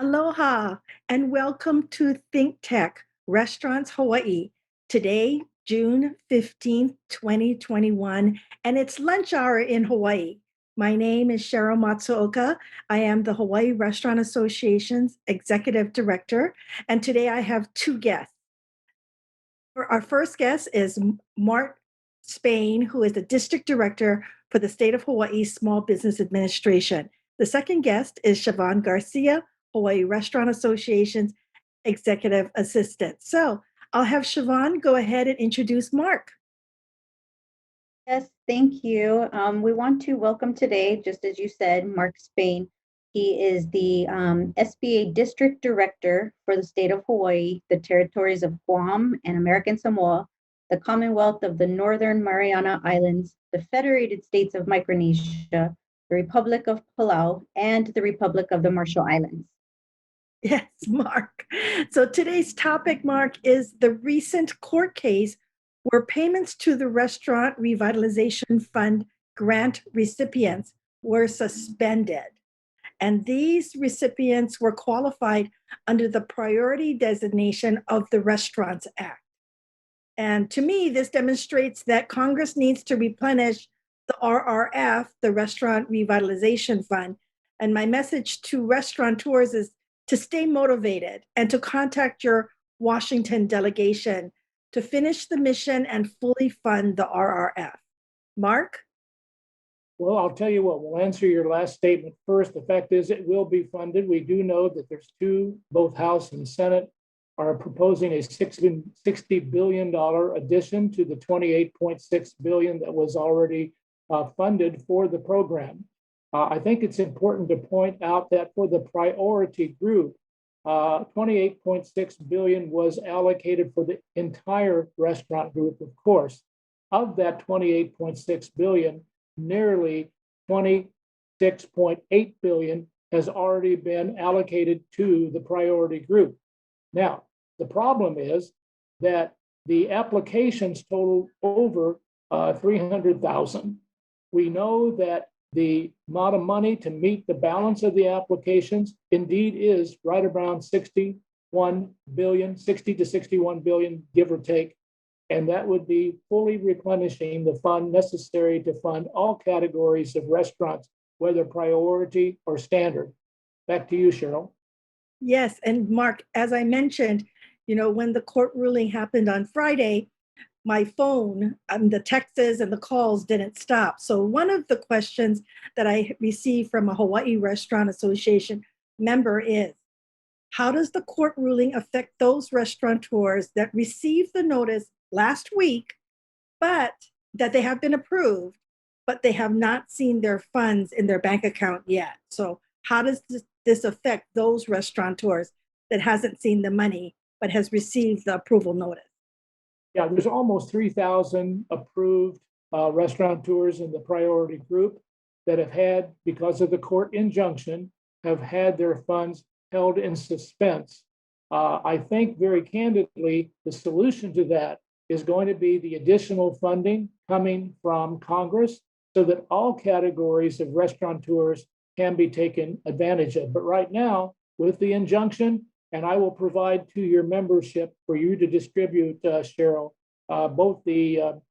Aloha and welcome to ThinkTech Restaurants Hawaii. Today, June 15th, 2021, and it's lunch hour in Hawaii. My name is Sheryl Matsuoka. I am the Hawaii Restaurant Association's Executive Director, and today I have two guests. Our first guest is Mark Spain, who is the District Director for the State of Hawaii Small Business Administration. The second guest is Chivon Garcia, Hawaii Restaurant Association's Executive Assistant. So I'll have Chivon go ahead and introduce Mark. Yes, thank you. We want to welcome today, just as you said, Mark Spain. He is the SBA District Director for the state of Hawaii, the territories of Guam and American Samoa, the Commonwealth of the Northern Mariana Islands, the Federated States of Micronesia, the Republic of Palau, and the Republic of the Marshall Islands. Yes, Mark. So today's topic, Mark, is the recent court case where payments to the Restaurant Revitalization Fund grant recipients were suspended. And these recipients were qualified under the priority designation of the Restaurants Act. And to me, this demonstrates that Congress needs to replenish the RRF, the Restaurant Revitalization Fund. And my message to restaurateurs is to stay motivated and to contact your Washington delegation to finish the mission and fully fund the RRF. Mark? Well, I'll tell you what, we'll answer your last statement first. The fact is it will be funded. We do know that there's both House and Senate are proposing a $60 billion addition to the $28.6 billion that was already funded for the program. I think it's important to point out that for the priority group, $28.6 billion was allocated for the entire restaurant group, of course. Of that $28.6 billion, nearly $26.8 billion has already been allocated to the priority group. Now, the problem is that the applications total over 300,000. We know that the amount of money to meet the balance of the applications indeed is right around 61 billion, 60 to 61 billion, give or take. And that would be fully replenishing the fund necessary to fund all categories of restaurants, whether priority or standard. Back to you, Sheryl. Yes, and Mark, as I mentioned, when the court ruling happened on Friday, my phone, the texts and the calls didn't stop. So one of the questions that I received from a Hawaii Restaurant Association member is, how does the court ruling affect those restaurateurs that received the notice last week, but that they have been approved, but they have not seen their funds in their bank account yet? So how does this affect those restaurateurs that hasn't seen the money, but has received the approval notice? Yeah, there's almost 3,000 approved restaurateurs in the priority group that have had, because of the court injunction, have had their funds held in suspense. I think very candidly, the solution to that is going to be the additional funding coming from Congress so that all categories of restaurateurs can be taken advantage of. But right now, with the injunction, and I will provide to your membership for you to distribute, Sheryl, both the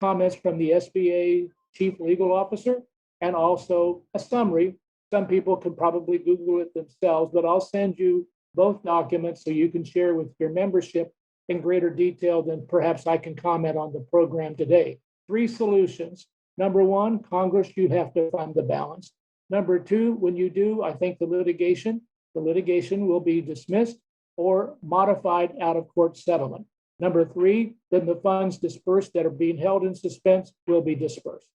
comments from the SBA Chief Legal Officer and also a summary. Some people could probably Google it themselves, but I'll send you both documents so you can share with your membership in greater detail than perhaps I can comment on the program today. 3 solutions. Number 1, Congress, you have to fund the balance. Number 2, when you do, I think the litigation will be dismissed or modified out of court settlement. Number 3, then the funds dispersed that are being held in suspense will be dispersed.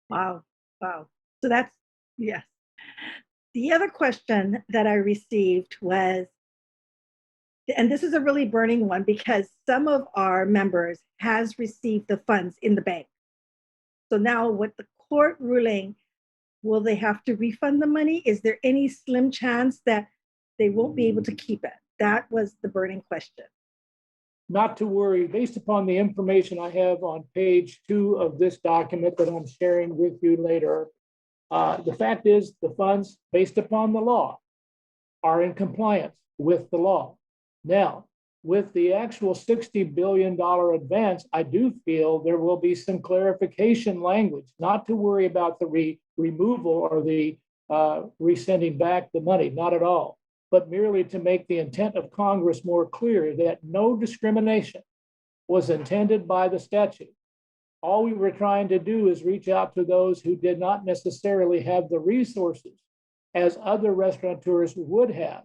Wow. So that's, yes. The other question that I received was, and this is a really burning one because some of our members has received the funds in the bank. So now with the court ruling, will they have to refund the money? Is there any slim chance that they won't be able to keep it? That was the burning question. Not to worry, based upon the information I have on page 2 of this document that I'm sharing with you later, the fact is the funds, based upon the law, are in compliance with the law. Now, with the actual $60 billion advance, I do feel there will be some clarification language, not to worry about the removal or the resending back the money, not at all, but merely to make the intent of Congress more clear that no discrimination was intended by the statute. All we were trying to do is reach out to those who did not necessarily have the resources as other restaurateurs would have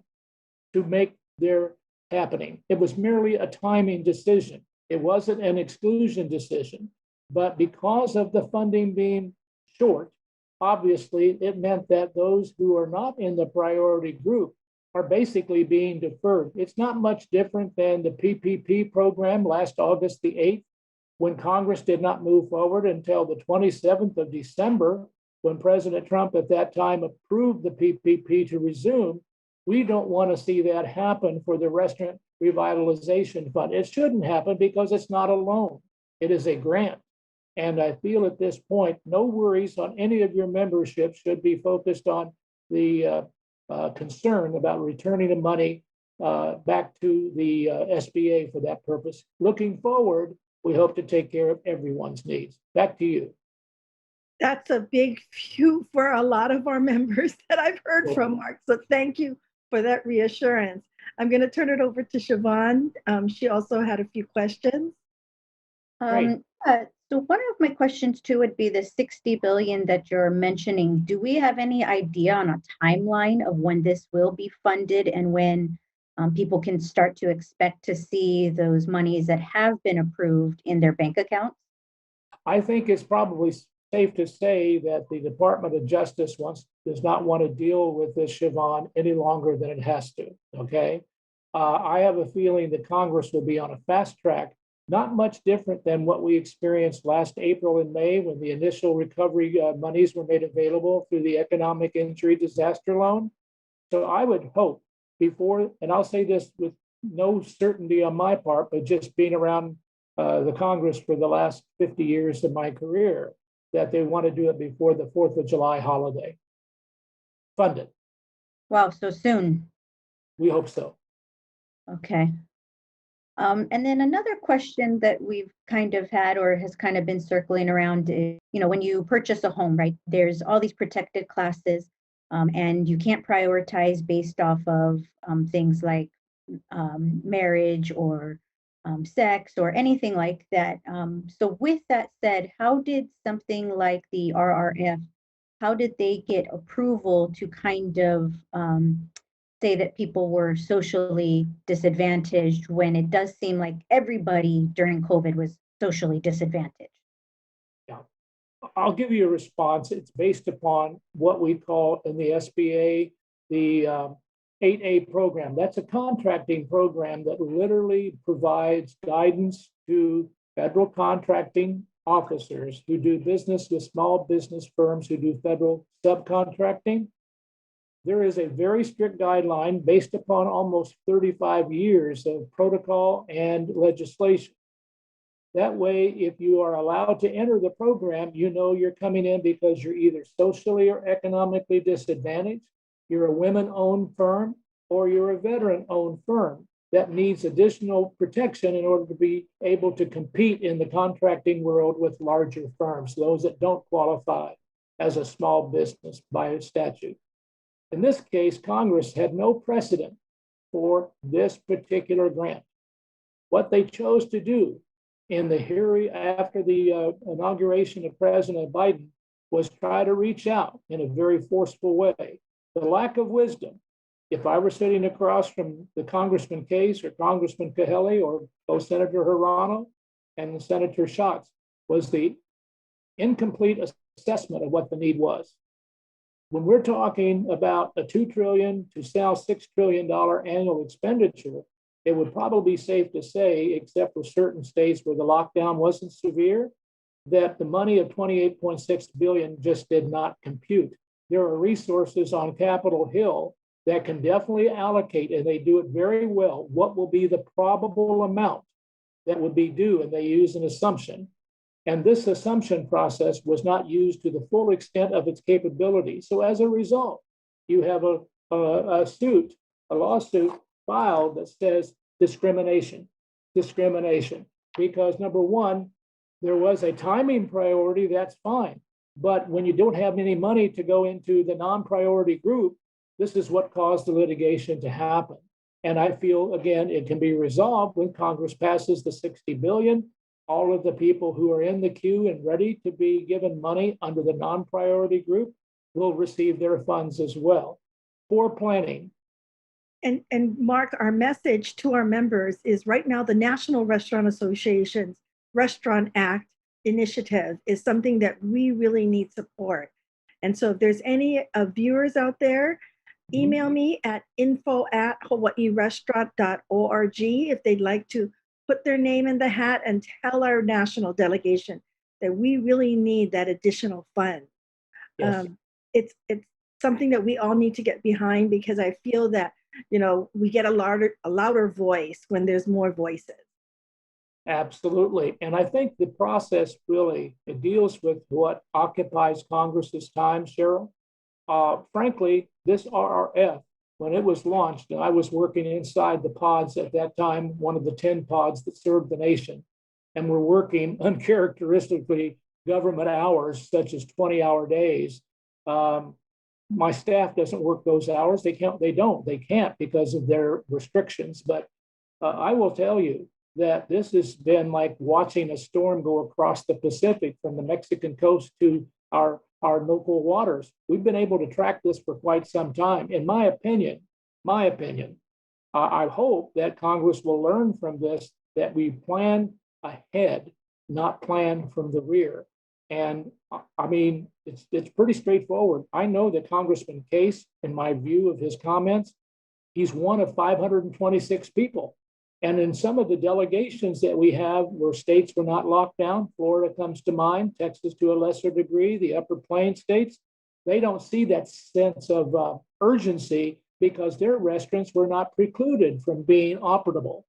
to make their happening. It was merely a timing decision. It wasn't an exclusion decision, but because of the funding being short, obviously it meant that those who are not in the priority group are basically being deferred. It's not much different than the PPP program last August the 8th, when Congress did not move forward until the 27th of December, when President Trump at that time approved the PPP to resume. We don't want to see that happen for the Restaurant Revitalization Fund. It shouldn't happen because it's not a loan. It is a grant. And I feel at this point, no worries on any of your membership should be focused on the concern about returning the money back to the SBA for that purpose. Looking forward, we hope to take care of everyone's needs. Back to you. That's a big few for a lot of our members that I've heard from, Mark. So thank you for that reassurance. I'm going to turn it over to Chivon. She also had a few questions. So one of my questions too would be the 60 billion that you're mentioning. Do we have any idea on a timeline of when this will be funded and when people can start to expect to see those monies that have been approved in their bank accounts? I think it's probably safe to say that the Department of Justice does not want to deal with this, Chivon, any longer than it has to, okay? I have a feeling that Congress will be on a fast track, not much different than what we experienced last April and May when the initial recovery monies were made available through the Economic Injury Disaster Loan. So I would hope before, and I'll say this with no certainty on my part, but just being around the Congress for the last 50 years of my career, that they want to do it before the 4th of July holiday. Funded. Wow, so soon. We hope so. Okay. And then another question that we've kind of had or has kind of been circling around is, when you purchase a home, right, there's all these protected classes and you can't prioritize based off of things like marriage or sex or anything like that. So with that said, how did something like the RRF, how did they get approval to kind of say that people were socially disadvantaged when it does seem like everybody during COVID was socially disadvantaged? Yeah, I'll give you a response. It's based upon what we call in the SBA the 8A program. That's a contracting program that literally provides guidance to federal contracting officers who do business with small business firms who do federal subcontracting. There is a very strict guideline based upon almost 35 years of protocol and legislation. That way, if you are allowed to enter the program, you're coming in because you're either socially or economically disadvantaged, you're a women-owned firm, or you're a veteran-owned firm that needs additional protection in order to be able to compete in the contracting world with larger firms, those that don't qualify as a small business by statute. In this case, Congress had no precedent for this particular grant. What they chose to do in the hearing after the inauguration of President Biden was try to reach out in a very forceful way. The lack of wisdom, if I were sitting across from the Congressman Case or Congressman Cahelli or both Senator Hirano and Senator Schatz, was the incomplete assessment of what the need was. When we're talking about a $2 trillion to now $6 trillion annual expenditure, it would probably be safe to say, except for certain states where the lockdown wasn't severe, that the money of $28.6 billion just did not compute. There are resources on Capitol Hill that can definitely allocate, and they do it very well, what will be the probable amount that would be due, and they use an assumption. And this assumption process was not used to the full extent of its capability. So as a result, you have a suit a lawsuit filed that says discrimination, because number one, there was a timing priority, that's fine. But when you don't have any money to go into the non-priority group, this is what caused the litigation to happen. And I feel, again, it can be resolved when Congress passes the 60 billion. All of the people who are in the queue and ready to be given money under the non-priority group will receive their funds as well for planning. And Mark, our message to our members is right now the National Restaurant Association's Restaurant Act initiative is something that we really need support. And so if there's any viewers out there, email me at info@hawaiirestaurant.org if they'd like to put their name in the hat and tell our national delegation that we really need that additional fund. Yes. It's something that we all need to get behind, because I feel that, you know, we get a louder voice when there's more voices. Absolutely. And I think the process really, it deals with what occupies Congress's time, Sheryl. Frankly, this RRF, when it was launched, and I was working inside the pods at that time, one of the 10 pods that served the nation, and we're working uncharacteristically government hours, such as 20-hour days. My staff doesn't work those hours. They can't because of their restrictions. But I will tell you that this has been like watching a storm go across the Pacific from the Mexican coast to our local waters. We've been able to track this for quite some time. In my opinion, I hope that Congress will learn from this, that we plan ahead, not plan from the rear. And I mean, it's pretty straightforward. I know that Congressman Case, in my view of his comments, he's one of 526 people. And in some of the delegations that we have where states were not locked down, Florida comes to mind, Texas to a lesser degree, the Upper Plains states, they don't see that sense of urgency because their restaurants were not precluded from being operable.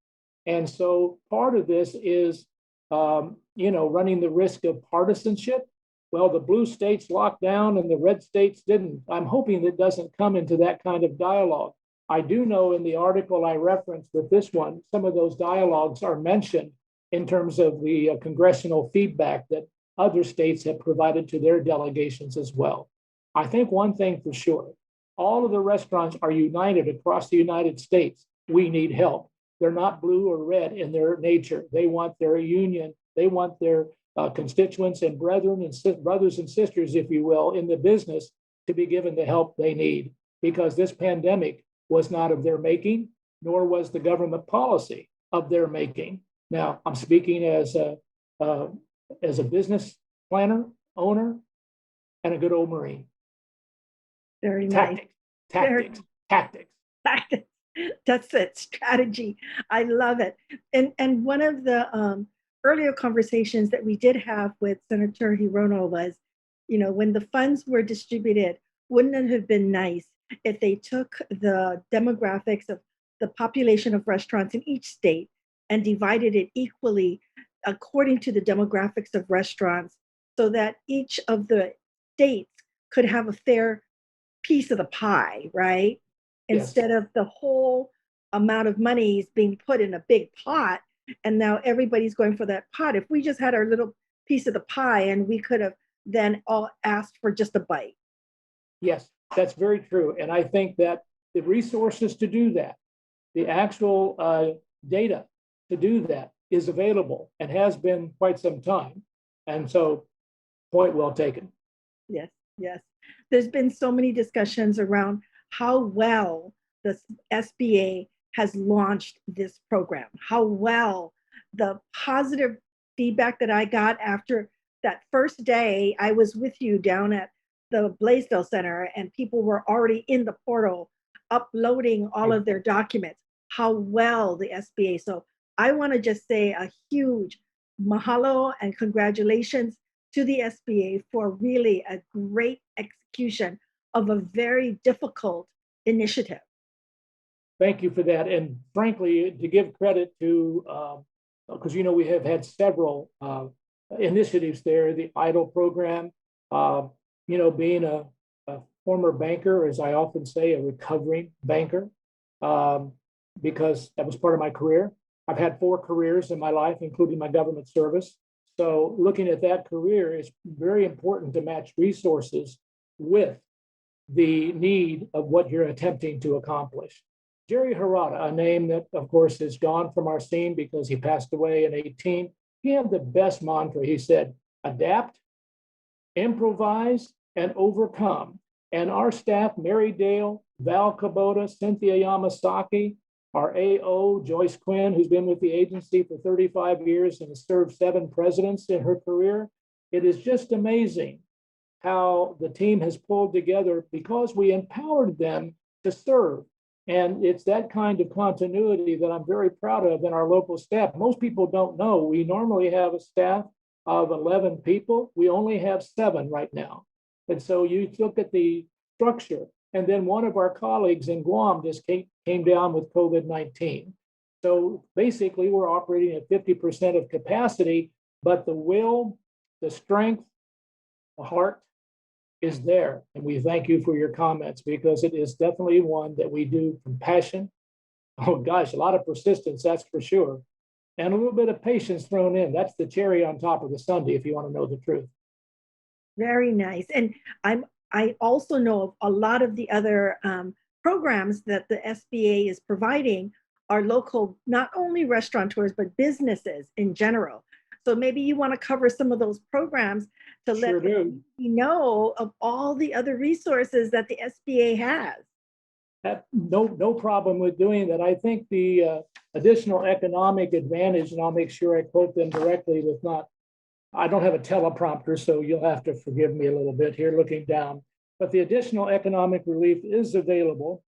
And so part of this is, running the risk of partisanship. Well, the blue states locked down and the red states didn't. I'm hoping that doesn't come into that kind of dialogue. I do know in the article I referenced with this one, some of those dialogues are mentioned in terms of the congressional feedback that other states have provided to their delegations as well. I think one thing for sure, all of the restaurants are united across the United States. We need help. They're not blue or red in their nature. They want their union. They want their constituents and brothers and sisters, if you will, in the business to be given the help they need, because this pandemic was not of their making, nor was the government policy of their making. Now, I'm speaking as a business planner, owner, and a good old Marine. Very nice. Tactics. That's it. Strategy. I love it. And one of the earlier conversations that we did have with Senator Hirono was, when the funds were distributed, wouldn't it have been nice if they took the demographics of the population of restaurants in each state and divided it equally according to the demographics of restaurants, so that each of the states could have a fair piece of the pie, right? Yes. Instead of the whole amount of money being put in a big pot, and now everybody's going for that pot. If we just had our little piece of the pie, and we could have then all asked for just a bite. Yes, that's very true. And I think that the resources to do that, the actual data to do that is available and has been quite some time. And so, point well taken. Yes. There's been so many discussions around how well the SBA has launched this program, how well the positive feedback that I got after that first day. I was with you down at the Blaisdell Center, and people were already in the portal uploading all of their documents, how well the SBA. So I want to just say a huge mahalo and congratulations to the SBA for really a great execution of a very difficult initiative. Thank you for that. And frankly, to give credit to, because we have had several initiatives there, the EIDL program, being a former banker, as I often say, a recovering banker, because that was part of my career. I've had 4 careers in my life, including my government service. So looking at that career, it's very important to match resources with the need of what you're attempting to accomplish. Jerry Harada, a name that, of course, is gone from our scene because he passed away in 2018, he had the best mantra. He said, adapt, improvise, and overcome. And our staff, Mary Dale, Val Kubota, Cynthia Yamasaki, our AO, Joyce Quinn, who's been with the agency for 35 years and has served 7 presidents in her career. It is just amazing how the team has pulled together because we empowered them to serve. And it's that kind of continuity that I'm very proud of in our local staff. Most people don't know we normally have a staff of 11 people. We only have 7 right now. And so you look at the structure, and then one of our colleagues in Guam just came down with COVID-19. So basically, we're operating at 50% of capacity, but the will, the strength, the heart is there. And we thank you for your comments because it is definitely one that we do from passion. Oh gosh, a lot of persistence, that's for sure. And a little bit of patience thrown in. That's the cherry on top of the sundae, if you want to know the truth. Very nice. And I also know of a lot of the other programs that the SBA is providing are local, not only restaurateurs, but businesses in general. So maybe you want to cover some of those programs to Sure let do. you know of all the other resources that the SBA has. No problem with doing that. I think the additional economic advantage, and I'll make sure I quote them directly with not, I don't have a teleprompter, so you'll have to forgive me a little bit here looking down. But the additional economic relief is available.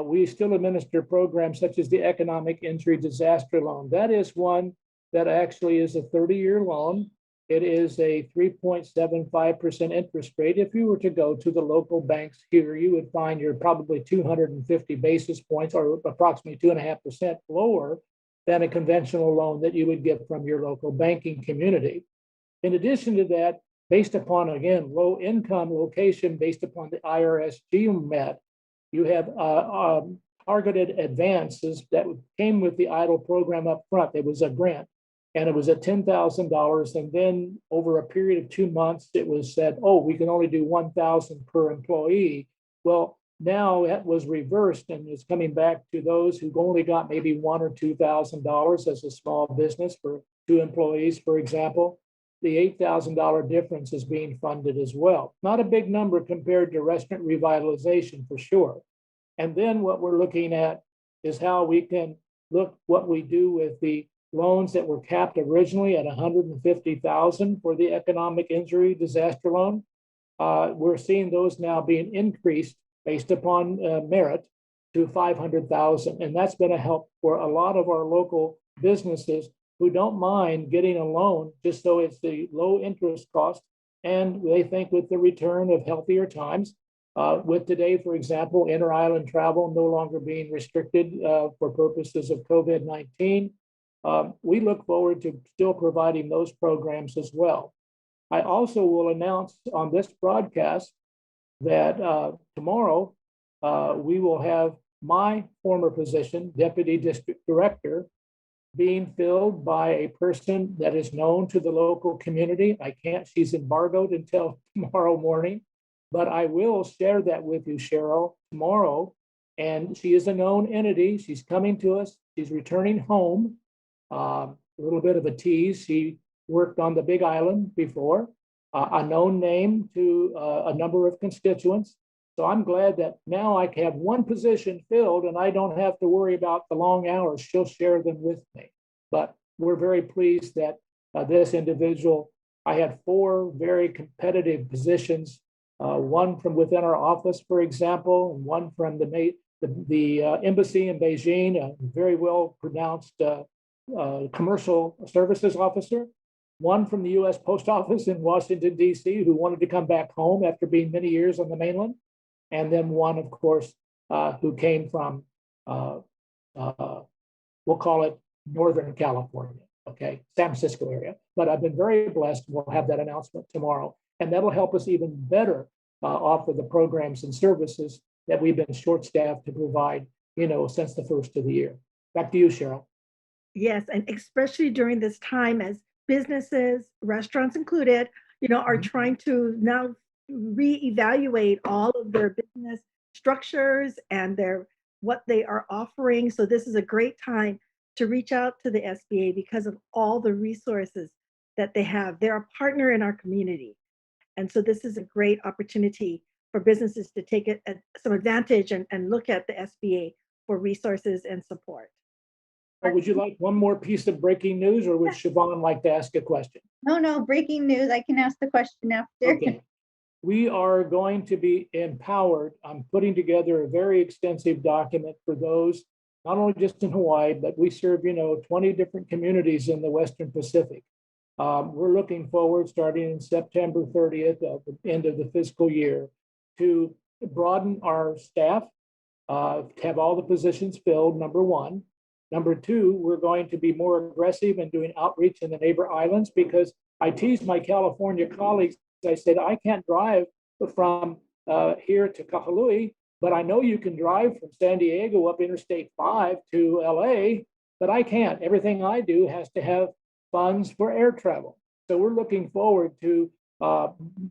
We still administer programs such as the Economic Injury Disaster Loan. That is one that actually is a 30-year loan. It is a 3.75% interest rate. If you were to go to the local banks here, you would find you're probably 250 basis points or approximately 2.5% lower than a conventional loan that you would get from your local banking community. In addition to that, based upon, again, low income location, based upon the IRS GMET, you have targeted advances that came with the EIDL program up front. It was a grant, and it was at $10,000. And then over a period of 2 months, it was said, oh, we can only do $1,000 per employee. Well, now that was reversed and is coming back to those who only got maybe $1,000 or $2,000 as a small business for 2 employees, for example. The $8,000 difference is being funded as well. Not a big number compared to restaurant revitalization for sure. And then what we're looking at is how we can look what we do with the loans that were capped originally at $150,000 for the economic injury disaster loan. We're seeing those now being increased based upon merit to $500,000. And that's been a help for a lot of our local businesses who don't mind getting a loan just so it's the low interest cost. And they think with the return of healthier times, with today, for example, inter-island travel no longer being restricted for purposes of COVID-19, we look forward to still providing those programs as well. I also will announce on this broadcast that tomorrow we will have my former position, Deputy District Director, being filled by a person that is known to the local community. She's embargoed until tomorrow morning, but I will share that with you, Sheryl, tomorrow. And she is a known entity. She's coming to us. She's returning home. A little bit of a tease. She worked on the Big Island before, a known name to a number of constituents. So I'm glad that now I have one position filled and I don't have to worry about the long hours. She'll share them with me. But we're very pleased that this individual, I had 4 very competitive positions, one from within our office, for example, and one from the embassy in Beijing, a very well pronounced commercial services officer, one from the U.S. Post Office in Washington, D.C., who wanted to come back home after being many years on the mainland, and then one, of course, who came from, we'll call it Northern California, okay, San Francisco area. But I've been very blessed. We'll have that announcement tomorrow, and that'll help us even better offer the programs and services that we've been short-staffed to provide since the first of the year. Back to you, Sheryl. Yes, and especially during this time as businesses, restaurants included, are trying to now reevaluate all of their business structures and what they are offering. So this is a great time to reach out to the SBA because of all the resources that they have. They're a partner in our community. And so this is a great opportunity for businesses to take some advantage and look at the SBA for resources and support. Would you like one more piece of breaking news, or would Chivon like to ask a question? No, breaking news. I can ask the question after. Okay. We are going to be empowered. I'm putting together a very extensive document for those, not only just in Hawaii, but we serve, 20 different communities in the Western Pacific. We're looking forward, starting in September 30th, at the end of the fiscal year, to broaden our staff, have all the positions filled, number one. Number two, we're going to be more aggressive in doing outreach in the neighbor islands, because I tease my California colleagues. I said, I can't drive from here to Kahului, but I know you can drive from San Diego up Interstate 5 to LA, but I can't. Everything I do has to have funds for air travel. So we're looking forward to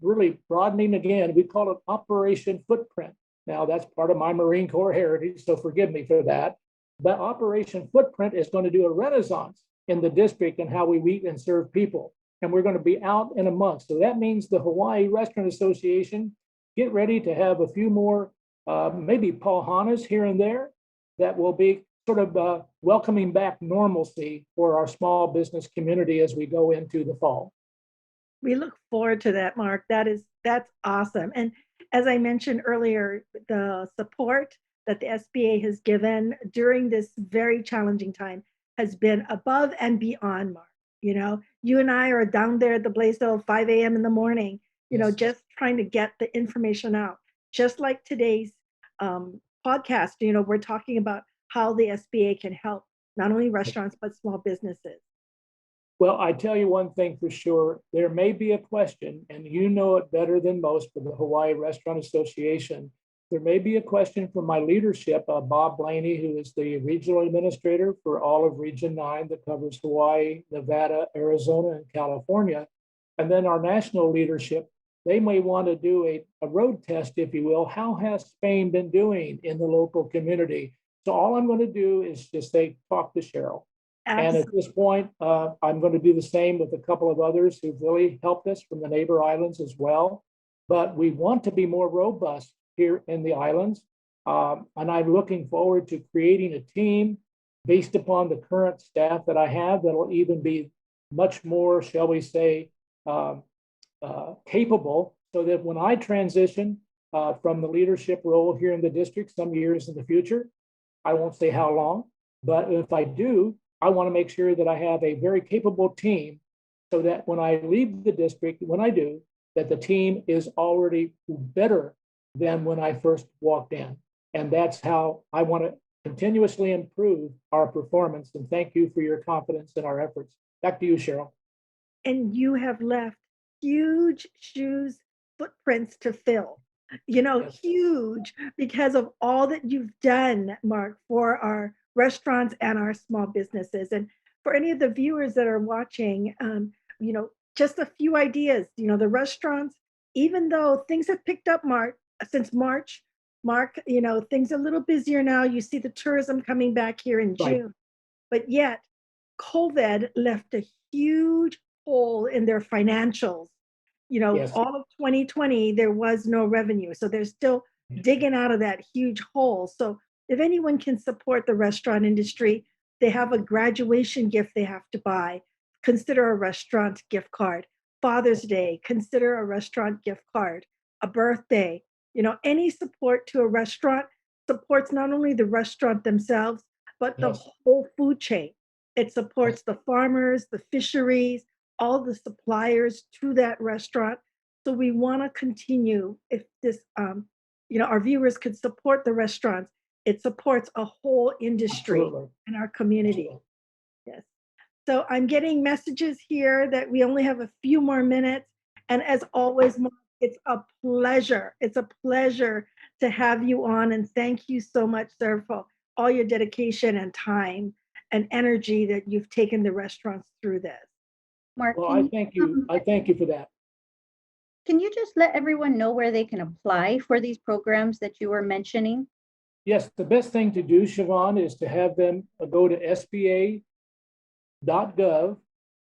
really broadening again. We call it Operation Footprint. Now, that's part of my Marine Corps heritage, so forgive me for that. But Operation Footprint is going to do a renaissance in the district and how we meet and serve people. And we're going to be out and amongst. So that means the Hawaii Restaurant Association, get ready to have a few more, maybe pauhanas here and there, that will be sort of welcoming back normalcy for our small business community as we go into the fall. We look forward to that, Mark. That's awesome. And as I mentioned earlier, the support that the SBA has given during this very challenging time has been above and beyond, Mark. You and I are down there at the Blaisdell 5 a.m. in the morning, Yes. just trying to get the information out. Just like today's podcast, we're talking about how the SBA can help not only restaurants, but small businesses. Well, I tell you one thing for sure, there may be a question, and you know it better than most for the Hawaii Restaurant Association. There may be a question from my leadership, Bob Blaney, who is the regional administrator for all of Region 9 that covers Hawaii, Nevada, Arizona, and California. And then our national leadership, they may want to do a road test, if you will. How has Spain been doing in the local community? So all I'm going to do is just say, talk to Sheryl. Absolutely. And at this point, I'm going to do the same with a couple of others who've really helped us from the neighbor islands as well. But we want to be more robust here in the islands. And I'm looking forward to creating a team based upon the current staff that I have that'll even be much more, shall we say, capable, so that when I transition from the leadership role here in the district some years in the future, I won't say how long, but if I do, I want to make sure that I have a very capable team so that when I leave the district, when I do, that the team is already better than when I first walked in. And that's how I want to continuously improve our performance. And thank you for your confidence in our efforts. Back to you, Sheryl. And you have left huge footprints to fill, Yes. huge, because of all that you've done, Mark, for our restaurants and our small businesses. And for any of the viewers that are watching, just a few ideas, the restaurants, even though things have picked up, Mark, since March, Mark, things are a little busier now. You see the tourism coming back here in Right. June, but yet COVID left a huge hole in their financials. Yes. All of 2020, there was no revenue. So they're still digging out of that huge hole. So if anyone can support the restaurant industry, they have a graduation gift they have to buy. Consider a restaurant gift card. Father's Day, consider a restaurant gift card. A birthday, any support to a restaurant supports not only the restaurant themselves, but the Yes. whole food chain. It supports the farmers, the fisheries, all the suppliers to that restaurant. So we want to continue. If this, our viewers could support the restaurants, it supports a whole industry Absolutely. in our community. Absolutely. Yes. So I'm getting messages here that we only have a few more minutes. And as always, Mark, it's a pleasure. It's a pleasure to have you on. And thank you so much, sir, all your dedication and time and energy that you've taken the restaurants through this. Mark, Well, I thank you. I thank you for that. can you just let everyone know where they can apply for these programs that you were mentioning? Yes, the best thing to do, Chivon, is to have them go to SBA.gov,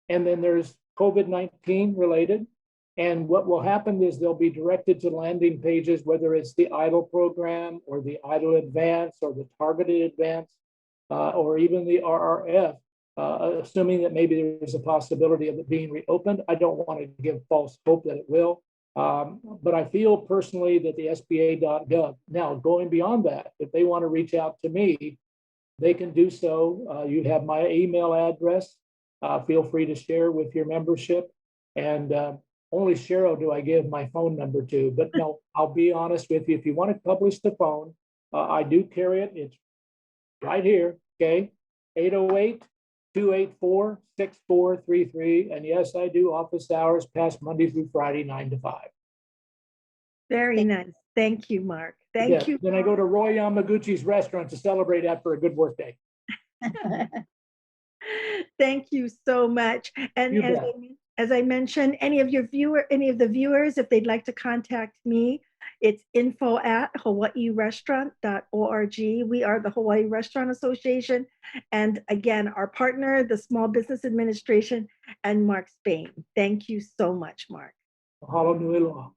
and then there's COVID-19 related. And what will happen is they'll be directed to landing pages, whether it's the EIDL program or the EIDL Advance or the Targeted Advance, or even the RRF, assuming that maybe there's a possibility of it being reopened. I don't want to give false hope that it will. But I feel personally that the SBA.gov. Now, going beyond that, if they want to reach out to me, they can do so. You have my email address. Feel free to share with your membership. And only Sheryl do I give my phone number to. But no, I'll be honest with you. If you want to publish the phone, I do carry it. It's right here, okay? 808-284-6433. And yes, I do office hours past Monday through Friday, 9 to 5. Very nice. Thank you, Mark. Thank you. Then I go to Roy Yamaguchi's restaurant to celebrate after a good work day. Thank you so much. And as I mentioned, any of the viewers, if they'd like to contact me, it's info@hawaiirestaurant.org. We are the Hawaii Restaurant Association. And again, our partner, the Small Business Administration, and Mark Spain. Thank you so much, Mark. Mahalo nui loa.